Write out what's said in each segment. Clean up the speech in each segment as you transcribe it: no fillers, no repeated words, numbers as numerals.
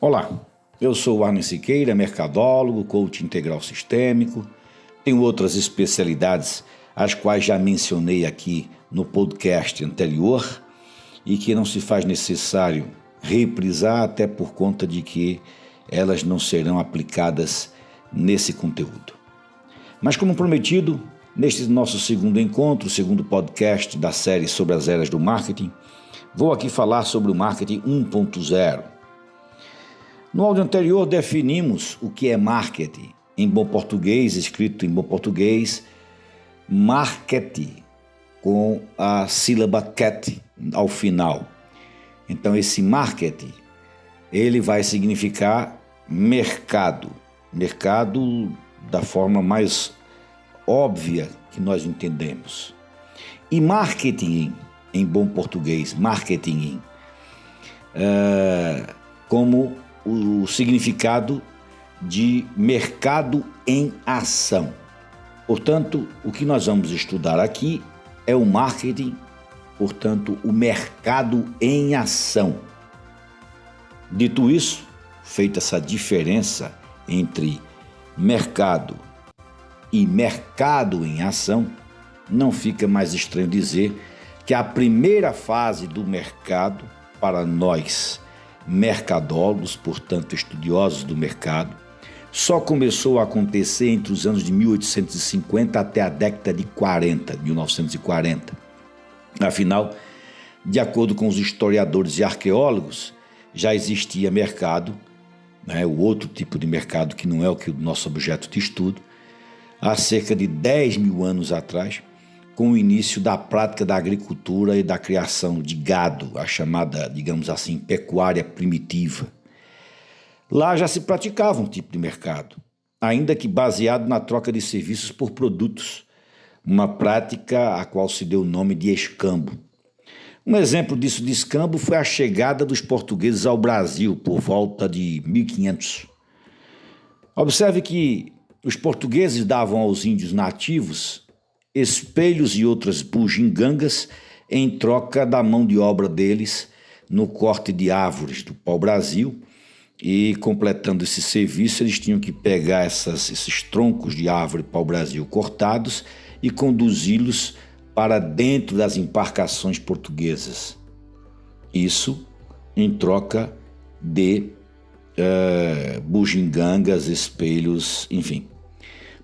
Olá, eu sou o Arne Siqueira, mercadólogo, coach integral sistêmico. Tenho outras especialidades, as quais já mencionei aqui no podcast anterior e que não se faz necessário reprisar, até por conta de que elas não serão aplicadas nesse conteúdo. Mas como prometido, neste nosso segundo encontro, segundo podcast da série sobre as eras do marketing, vou aqui falar sobre o marketing 1.0. No áudio anterior definimos o que é marketing. Em bom português, escrito em bom português, marketing, com a sílaba cat ao final. Então esse marketing, ele vai significar mercado. Mercado da forma mais óbvia que nós entendemos. E marketing, em bom português, marketing, como o significado de mercado em ação. Portanto, o que nós vamos estudar aqui é o marketing, portanto, o mercado em ação. Dito isso, feita essa diferença entre mercado e mercado em ação, não fica mais estranho dizer que a primeira fase do mercado, para nós mercadólogos, portanto estudiosos do mercado, só começou a acontecer entre os anos de 1850 até a década de 1940. Afinal, de acordo com os historiadores e arqueólogos, já existia mercado, o outro tipo de mercado que não é o que o nosso objeto de estudo, há cerca de 10 mil anos atrás, com o início da prática da agricultura e da criação de gado, a chamada, digamos assim, pecuária primitiva. Lá já se praticava um tipo de mercado, ainda que baseado na troca de serviços por produtos, uma prática a qual se deu o nome de escambo. Um exemplo disso de escambo foi a chegada dos portugueses ao Brasil por volta de 1500. Observe que os portugueses davam aos índios nativos espelhos e outras bugigangas em troca da mão de obra deles no corte de árvores do pau-brasil, e completando esse serviço eles tinham que pegar esses troncos de árvore pau-brasil cortados e conduzi-los para dentro das embarcações portuguesas. Isso em troca de bugigangas, espelhos, enfim.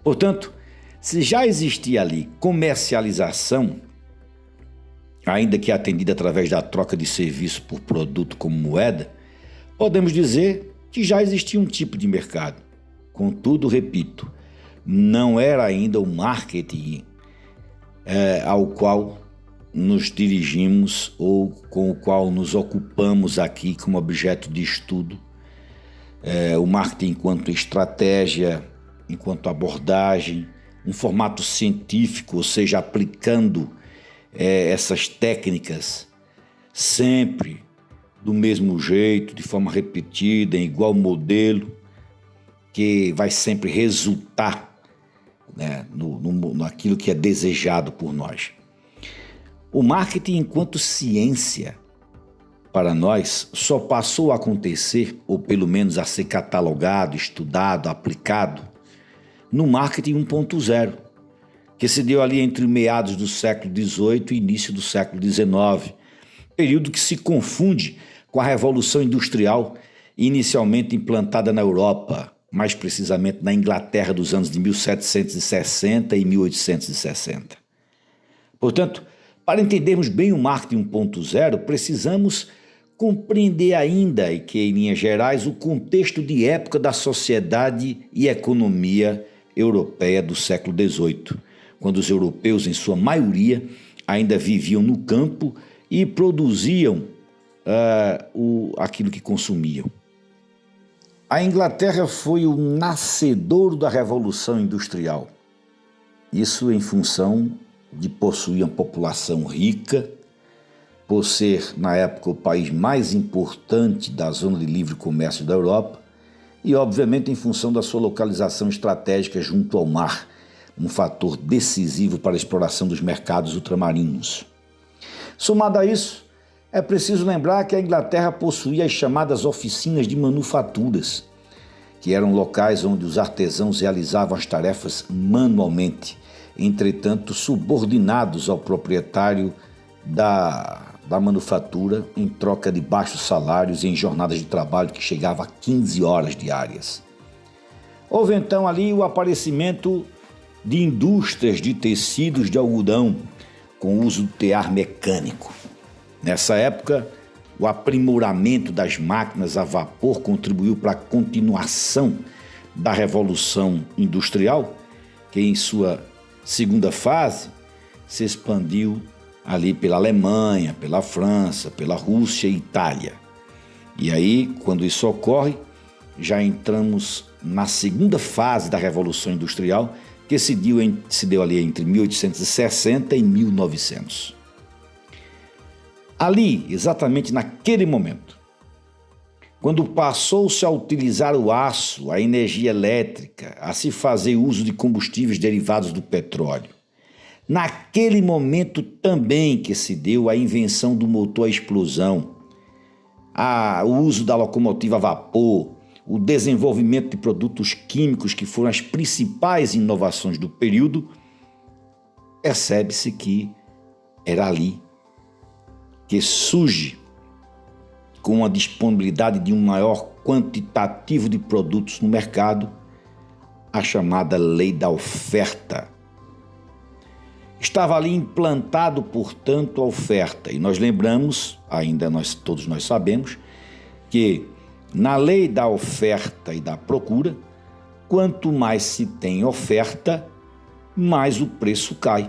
Portanto, se já existia ali comercialização, ainda que atendida através da troca de serviço por produto como moeda, podemos dizer que já existia um tipo de mercado. Contudo, repito, não era ainda o marketing ao qual nos dirigimos ou com o qual nos ocupamos aqui como objeto de estudo. O marketing enquanto estratégia, enquanto abordagem, um formato científico, ou seja, aplicando essas técnicas sempre do mesmo jeito, de forma repetida, em igual modelo, que vai sempre resultar naquilo que é desejado por nós. O marketing enquanto ciência, para nós, só passou a acontecer, ou pelo menos a ser catalogado, estudado, aplicado, no marketing 1.0, que se deu ali entre meados do século XVIII e início do século XIX, período que se confunde com a Revolução Industrial, inicialmente implantada na Europa, mais precisamente na Inglaterra dos anos de 1760 e 1860. Portanto, para entendermos bem o marketing 1.0, precisamos compreender ainda, e que em linhas gerais, o contexto de época da sociedade e economia europeia do século XVIII, quando os europeus, em sua maioria, ainda viviam no campo e produziam aquilo que consumiam. A Inglaterra foi o nascedouro da Revolução Industrial. Isso em função de possuir uma população rica, por ser, na época, o país mais importante da zona de livre comércio da Europa e, obviamente, em função da sua localização estratégica junto ao mar, um fator decisivo para a exploração dos mercados ultramarinos. Somado a isso, É preciso lembrar que a Inglaterra possuía as chamadas oficinas de manufaturas, que eram locais onde os artesãos realizavam as tarefas manualmente, entretanto subordinados ao proprietário da manufatura em troca de baixos salários e em jornadas de trabalho que chegavam a 15 horas diárias. Houve então ali o aparecimento de indústrias de tecidos de algodão com o uso do tear mecânico. Nessa época, o aprimoramento das máquinas a vapor contribuiu para a continuação da Revolução Industrial, que em sua segunda fase se expandiu ali pela Alemanha, pela França, pela Rússia e Itália. E aí, quando isso ocorre, já entramos na segunda fase da Revolução Industrial, que se deu ali entre 1860 e 1900. Ali, exatamente naquele momento, quando passou-se a utilizar o aço, a energia elétrica, a se fazer uso de combustíveis derivados do petróleo, naquele momento também que se deu a invenção do motor a explosão, o uso da locomotiva a vapor, o desenvolvimento de produtos químicos que foram as principais inovações do período, percebe-se que era ali que surge, com a disponibilidade de um maior quantitativo de produtos no mercado, a chamada lei da oferta. Estava ali implantado, portanto, a oferta. E nós lembramos, todos nós sabemos, que na lei da oferta e da procura, quanto mais se tem oferta, mais o preço cai.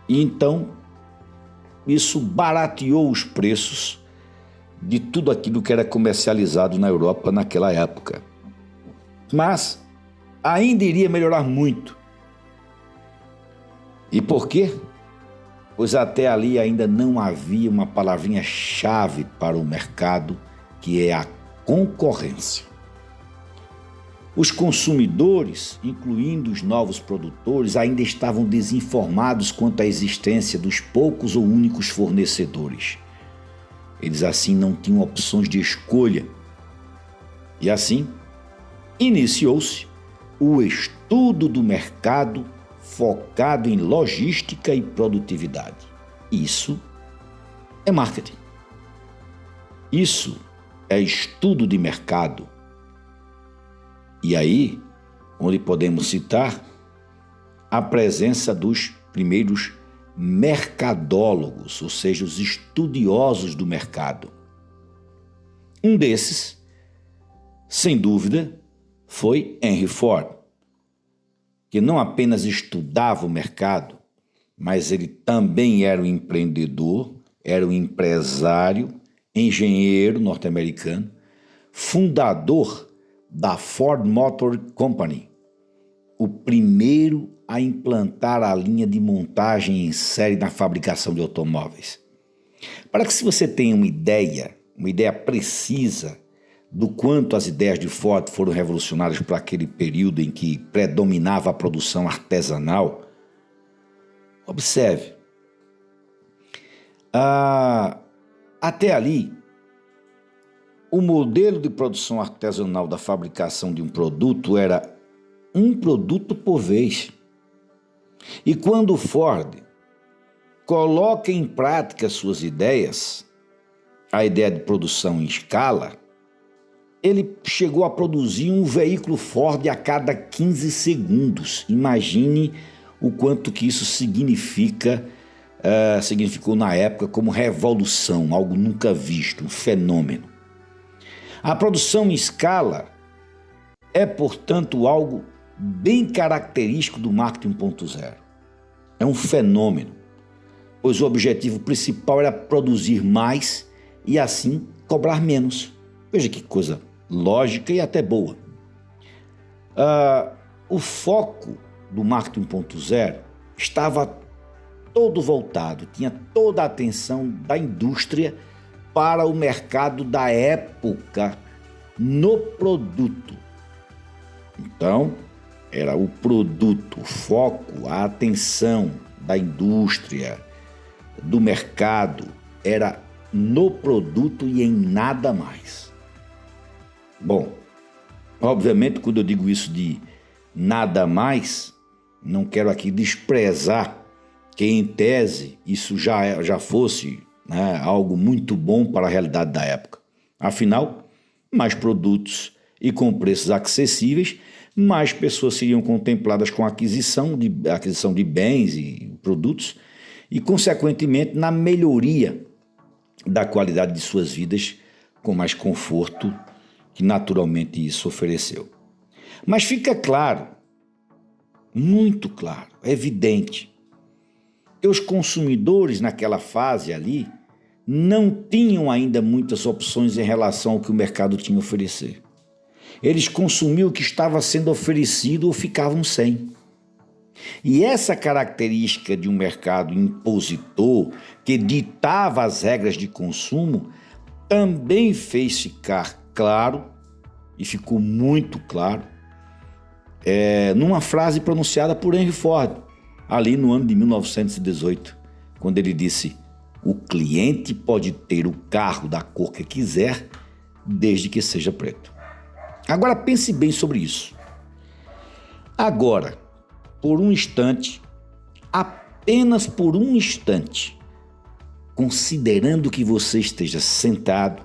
E então, isso barateou os preços de tudo aquilo que era comercializado na Europa naquela época. Mas ainda iria melhorar muito. E por quê? Pois até ali ainda não havia uma palavrinha-chave para o mercado, que é a concorrência. Os consumidores, incluindo os novos produtores, ainda estavam desinformados quanto à existência dos poucos ou únicos fornecedores. Eles assim não tinham opções de escolha. E assim, iniciou-se o estudo do mercado focado em logística e produtividade. Isso é marketing. Isso é estudo de mercado. E aí, onde podemos citar a presença dos primeiros mercadólogos, ou seja, os estudiosos do mercado. Um desses, sem dúvida, foi Henry Ford, que não apenas estudava o mercado, mas ele também era um empreendedor, era um empresário, engenheiro norte-americano, fundador da Ford Motor Company, o primeiro a implantar a linha de montagem em série na fabricação de automóveis. Para que você tenha uma ideia precisa do quanto as ideias de Ford foram revolucionárias para aquele período em que predominava a produção artesanal, observe. Até ali, o modelo de produção artesanal da fabricação de um produto era um produto por vez. E quando Ford coloca em prática suas ideias, a ideia de produção em escala, ele chegou a produzir um veículo Ford a cada 15 segundos. Imagine o quanto que isso significou na época como revolução, algo nunca visto, um fenômeno. A produção em escala é, portanto, algo bem característico do marketing 1.0. É um fenômeno, pois o objetivo principal era produzir mais e, assim, cobrar menos. Veja que coisa lógica e até boa. O foco do marketing 1.0 estava todo voltado, tinha toda a atenção da indústria para o mercado da época no produto. Então, era o produto, o foco, a atenção da indústria, do mercado era no produto e em nada mais. Bom, obviamente, quando eu digo isso de nada mais, não quero aqui desprezar que, em tese, isso já fosse, né, algo muito bom para a realidade da época. Afinal, mais produtos e com preços acessíveis, mais pessoas seriam contempladas com a aquisição de bens e produtos e, consequentemente, na melhoria da qualidade de suas vidas, com mais conforto que naturalmente isso ofereceu. Mas fica claro, muito claro, evidente, que os consumidores naquela fase ali não tinham ainda muitas opções em relação ao que o mercado tinha a oferecer. Eles consumiam o que estava sendo oferecido ou ficavam sem. E essa característica de um mercado impositor que ditava as regras de consumo também fez ficar claro, e ficou muito claro, numa frase pronunciada por Henry Ford, ali no ano de 1918, quando ele disse: o cliente pode ter o carro da cor que quiser, desde que seja preto. Agora pense bem sobre isso. Agora, por um instante, apenas por um instante, considerando que você esteja sentado,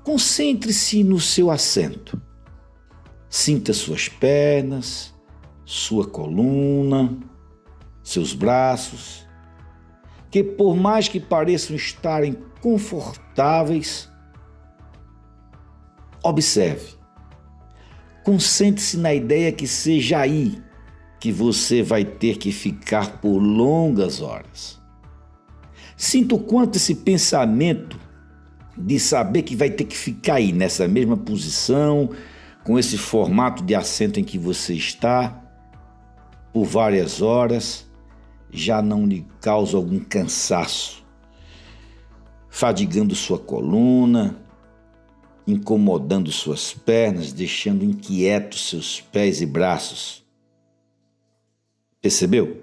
concentre-se no seu assento. Sinta suas pernas, sua coluna, seus braços, que por mais que pareçam estarem confortáveis, observe. Concentre-se na ideia que seja aí que você vai ter que ficar por longas horas. Sinta o quanto esse pensamento de saber que vai ter que ficar aí nessa mesma posição, com esse formato de assento em que você está, por várias horas, já não lhe causa algum cansaço, fadigando sua coluna, incomodando suas pernas, deixando inquietos seus pés e braços. Percebeu?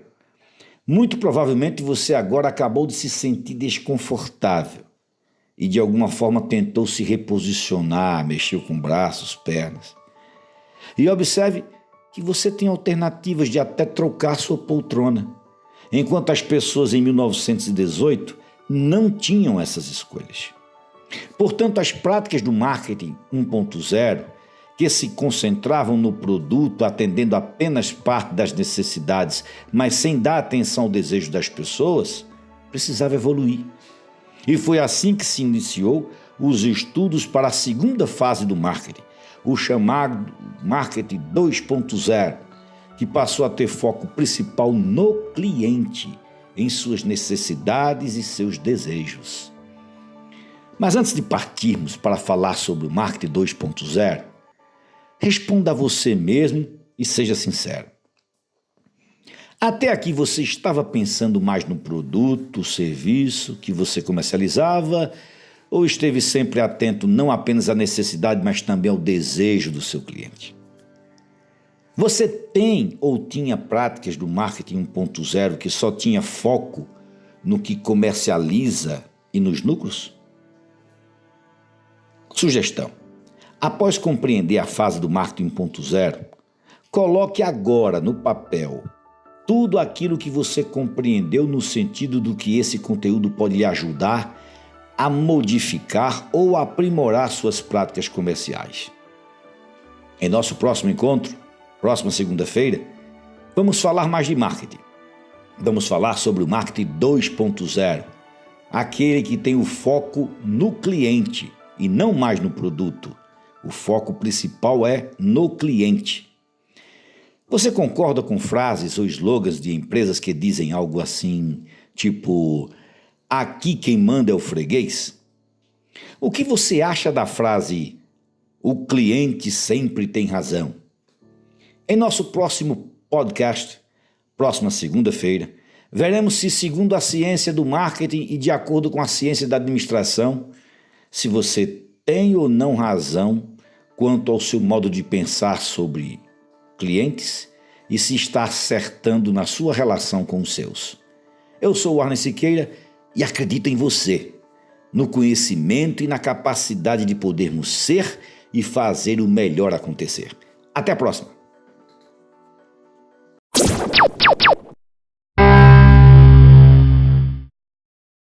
Muito provavelmente você agora acabou de se sentir desconfortável e de alguma forma tentou se reposicionar, mexeu com braços, pernas. E observe que você tem alternativas de até trocar sua poltrona, enquanto as pessoas em 1918 não tinham essas escolhas. Portanto, as práticas do marketing 1.0, que se concentravam no produto, atendendo apenas parte das necessidades, mas sem dar atenção ao desejo das pessoas, precisavam evoluir. E foi assim que se iniciou os estudos para a segunda fase do marketing, o chamado Marketing 2.0, que passou a ter foco principal no cliente, em suas necessidades e seus desejos. Mas antes de partirmos para falar sobre o Marketing 2.0, responda a você mesmo e seja sincero. Até aqui você estava pensando mais no produto, serviço que você comercializava, ou esteve sempre atento não apenas à necessidade, mas também ao desejo do seu cliente? Você tem ou tinha práticas do marketing 1.0 que só tinha foco no que comercializa e nos lucros? Sugestão: após compreender a fase do marketing 1.0, coloque agora no papel tudo aquilo que você compreendeu no sentido do que esse conteúdo pode lhe ajudar a modificar ou aprimorar suas práticas comerciais. Em nosso próximo encontro, próxima segunda-feira, vamos falar mais de marketing. Vamos falar sobre o marketing 2.0, aquele que tem o foco no cliente e não mais no produto. O foco principal é no cliente. Você concorda com frases ou slogans de empresas que dizem algo assim, tipo, aqui quem manda é o freguês? O que você acha da frase, o cliente sempre tem razão? Em nosso próximo podcast, próxima segunda-feira, veremos se, segundo a ciência do marketing e de acordo com a ciência da administração, se você tem ou não razão quanto ao seu modo de pensar sobre clientes e se está acertando na sua relação com os seus. Eu sou o Arne Siqueira e acredito em você, no conhecimento e na capacidade de podermos ser e fazer o melhor acontecer. Até a próxima!